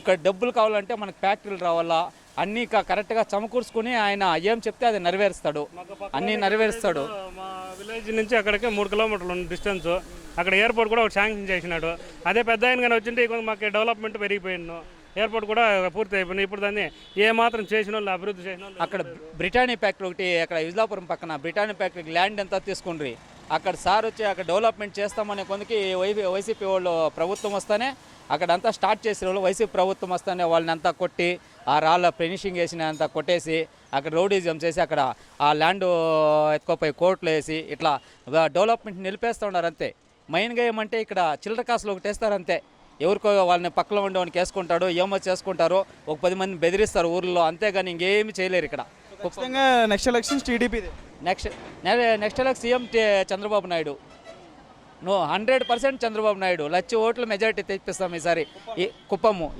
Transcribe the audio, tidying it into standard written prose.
ఇక్కడ డబ్బులు కావాలంటే మనకు ఫ్యాక్టరీలు రావాలా, అన్నీ కరెక్ట్గా సమకూర్చుకుని ఆయన ఏం చెప్తే అది నెరవేరుస్తాడు, అన్నీ నెరవేరుస్తాడు. మా విలేజ్ నుంచి అక్కడికి 3 కిలోమీటర్లు ఉంది డిస్టెన్స్. అక్కడ ఎయిర్పోర్ట్ కూడా ఒకటి శాంక్షన్ చేసినాడు. అదే పెద్ద ఆయన కానీ వచ్చింటే మాకు డెవలప్మెంట్ పెరిగిపోయింది. ఎయిర్పోర్ట్ కూడా పూర్తి అయిపోయింది. ఇప్పుడు దాన్ని ఏ మాత్రం చేసిన వాళ్ళు, అభివృద్ధి చేసిన వాళ్ళు. అక్కడ బ్రిటానియా ఫ్యాక్టరీ ఒకటి, అక్కడ విజలాపురం పక్కన బ్రిటానియా ఫ్యాక్టరీకి ల్యాండ్ అంతా తీసుకుండ్రి. అక్కడ సార్ వచ్చి అక్కడ డెవలప్మెంట్ చేస్తామనే కొందికి వైసీపీ వాళ్ళు ప్రభుత్వం వస్తేనే అక్కడంతా స్టార్ట్ చేసే వాళ్ళు. వైసీపీ ప్రభుత్వం వస్తేనే వాళ్ళని అంతా కొట్టి, ఆ రాళ్ళ ఫినిషింగ్ వేసిన అంతా కొట్టేసి, అక్కడ రౌడీజం చేసి, అక్కడ ఆ ల్యాండ్ ఎత్తుకోపోయి కోర్టులో వేసి ఇట్లా డెవలప్మెంట్ నిలిపేస్తూ ఉన్నారు అంతే. మెయిన్గా ఏమంటే ఇక్కడ చిల్లర కాసులు ఒకటి వేస్తారు అంతే. ఎవరికో వాళ్ళని పక్కలో ఉండేవానికి వేసుకుంటాడు, ఏమో చేసుకుంటారో, ఒక 10 మందిని బెదిరిస్తారు ఊర్లో, అంతేగాని ఇంకేమి చేయలేరు ఇక్కడ. ఖచ్చితంగా నెక్స్ట్ ఎలక్షన్స్ టీడీపీదే. Next election CM Chandrababu Naidu. 100% Chandrababu Naidu. 1,00,000 ఓట్ల మెజారిటీ తెప్పిస్తాం ఈసారి. కుప్పము